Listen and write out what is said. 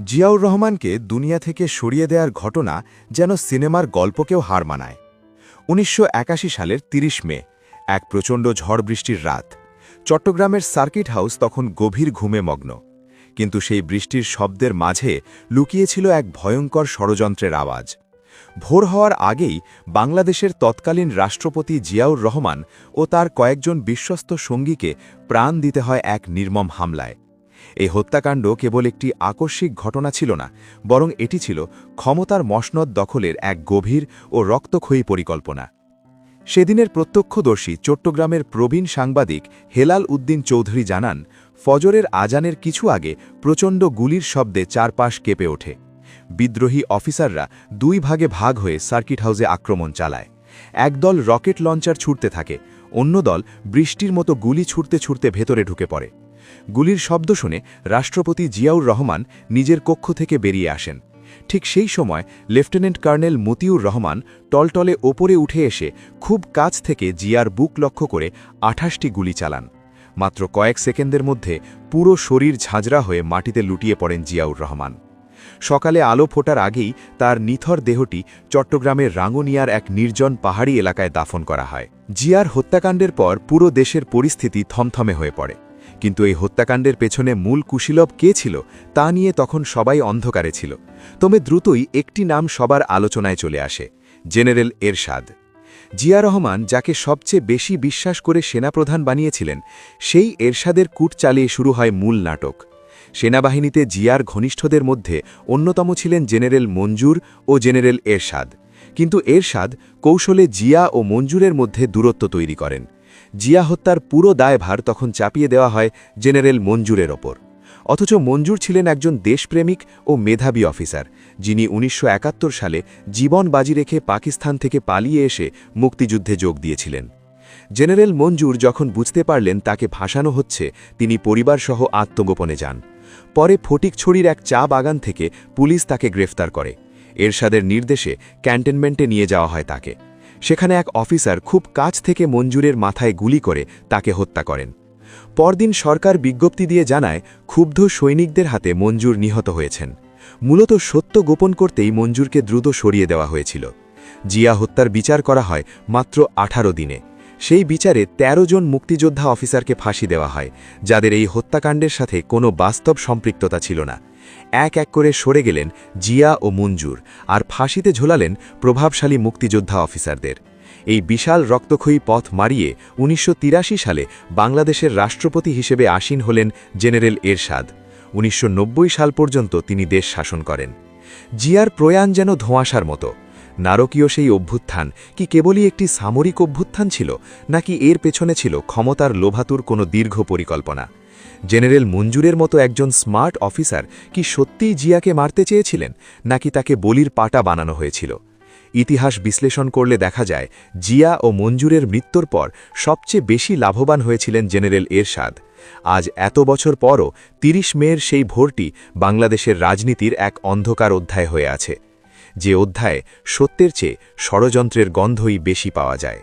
জিয়াউর রহমানকে দুনিয়া থেকে সরিয়ে দেওয়ার ঘটনা যেন সিনেমার গল্পকেও হার মানায়। ১৯৮১ সালের ৩০ মে, এক প্রচণ্ড ঝড় বৃষ্টির রাত। চট্টগ্রামের সার্কিট হাউস তখন গভীর ঘুমে মগ্ন, কিন্তু সেই বৃষ্টির শব্দের মাঝে লুকিয়েছিল এক ভয়ঙ্কর ষড়যন্ত্রের আওয়াজ। ভোর হওয়ার আগেই বাংলাদেশের তৎকালীন রাষ্ট্রপতি জিয়াউর রহমান ও তার কয়েকজন বিশ্বস্ত সঙ্গীকে প্রাণ দিতে হয় এক নির্মম হামলায়। এই হত্যাকাণ্ড কেবল একটি আকস্মিক ঘটনা ছিল না, বরং এটি ছিল ক্ষমতার মসনদ দখলের এক গভীর ও রক্তক্ষয়ী পরিকল্পনা। সেদিনের প্রত্যক্ষদর্শী চট্টগ্রামের প্রবীণ সাংবাদিক হেলাল উদ্দিন চৌধুরী জানান, ফজরের আজানের কিছু আগে প্রচণ্ড গুলির শব্দে চারপাশ কেঁপে ওঠে। বিদ্রোহী অফিসাররা দুই ভাগে ভাগ হয়ে সার্কিট হাউসে আক্রমণ চালায়। একদল রকেট লঞ্চার ছুটতে থাকে, অন্য দল বৃষ্টির মতো গুলি ছুটতে ছুটতে ভেতরে ঢুকে পড়ে। গুলির শব্দ শুনে রাষ্ট্রপতি জিয়াউর রহমান নিজের কক্ষ থেকে বেরিয়ে আসেন। ঠিক সেই সময় লেফটেন্যান্ট কর্নেল মতিউর রহমান টলটলে ওপরে উঠে এসে খুব কাছ থেকে জিয়ার বুক লক্ষ্য করে ২৮টি গুলি চালান। মাত্র কয়েক সেকেন্ডের মধ্যে পুরো শরীর ঝাঁঝরা হয়ে মাটিতে লুটিয়ে পড়েন জিয়াউর রহমান। সকালে আলো ফোটার আগেই তার নিথর দেহটি চট্টগ্রামের রাঙ্গুনিয়ার এক নির্জন পাহাড়ি এলাকায় দাফন করা হয়। জিয়ার হত্যাকাণ্ডের পর পুরো দেশের পরিস্থিতি থমথমে হয়ে পড়ে, কিন্তু এই হত্যাকাণ্ডের পেছনে মূল কুশীলব কে ছিল তা নিয়ে তখন সবাই অন্ধকারে ছিল। তবে দ্রুতই একটি নাম সবার আলোচনায় চলে আসে, জেনারেল এরশাদ। জিয়া রহমান যাকে সবচেয়ে বেশি বিশ্বাস করে সেনাপ্রধান বানিয়েছিলেন, সেই এরশাদের কূট চালিয়ে শুরু হয় মূল নাটক। সেনাবাহিনীতে জিয়ার ঘনিষ্ঠদের মধ্যে অন্যতম ছিলেন জেনারেল মঞ্জুর ও জেনারেল এরশাদ, কিন্তু এরশাদ কৌশলে জিয়া ও মঞ্জুরের মধ্যে দূরত্ব তৈরি করেন। জিয়া হত্যার পুরো দায়ভার তখন চাপিয়ে দেওয়া হয় জেনারেল মঞ্জুরের ওপর। অথচ মঞ্জুর ছিলেন একজন দেশপ্রেমিক ও মেধাবী অফিসার, যিনি ১৯৭১ সালে জীবন বাজি রেখে পাকিস্তান থেকে পালিয়ে এসে মুক্তিযুদ্ধে যোগ দিয়েছিলেন। জেনারেল মঞ্জুর যখন বুঝতে পারলেন তাকে ফাঁসানো হচ্ছে, তিনি পরিবারসহ আত্মগোপনে যান। পরে ফটিকছড়ির এক চা বাগান থেকে পুলিশ তাকে গ্রেফতার করে। এরশাদের নির্দেশে ক্যান্টনমেন্টে নিয়ে যাওয়া হয় তাকে। সেখানে এক অফিসার খুব কাছ থেকে মঞ্জুরের মাথায় গুলি করে তাকে হত্যা করেন। পরদিন সরকার বিজ্ঞপ্তি দিয়ে জানায়, ক্ষুব্ধ সৈনিকদের হাতে মঞ্জুর নিহত হয়েছেন। মূলত সত্য গোপন করতেই মঞ্জুরকে দ্রুত সরিয়ে দেওয়া হয়েছিল। জিয়া হত্যার বিচার করা হয় মাত্র ১৮ দিনে। সেই বিচারে ১৩ জন মুক্তিযোদ্ধা অফিসারকে ফাঁসি দেওয়া হয়, যাদের এই হত্যাকাণ্ডের সাথে কোনো বাস্তব সম্পৃক্ততা ছিল না। এক এক করে সরে গেলেন জিয়া ও মঞ্জুর, আর ফাঁসিতে ঝোলালেন প্রভাবশালী মুক্তিযোদ্ধা অফিসারদের। এই বিশাল রক্তক্ষয়ী পথ মারিয়ে ১৯৮৩ সালে বাংলাদেশের রাষ্ট্রপতি হিসেবে আসীন হলেন জেনারেল এরশাদ। ১৯৯০ সাল পর্যন্ত তিনি দেশ শাসন করেন। জিয়ার প্রয়াণ যেন ধোঁয়াশার মতো। নারকীয় সেই অভ্যুত্থান কি কেবলই একটি সামরিক অভ্যুত্থান ছিল, নাকি এর পেছনে ছিল ক্ষমতার লোভাতুর কোনো দীর্ঘ পরিকল্পনা? জেনারেল মঞ্জুরের মতো একজন স্মার্ট অফিসার কি সত্যিই জিয়াকে মারতে চেয়েছিলেন, নাকি তাকে বলির পাটা বানানো হয়েছিল? ইতিহাস বিশ্লেষণ করলে দেখা যায়, জিয়া ও মঞ্জুরের মৃত্যুর পর সবচেয়ে বেশি লাভবান হয়েছিলেন জেনারেল এরশাদ। আজ এত বছর পরও ৩০ মের সেই ভোরটি বাংলাদেশের রাজনীতির এক অন্ধকার অধ্যায় হয়ে আছে, যে অধ্যায়ে সত্যের চেয়ে ষড়যন্ত্রের গন্ধই বেশি পাওয়া যায়।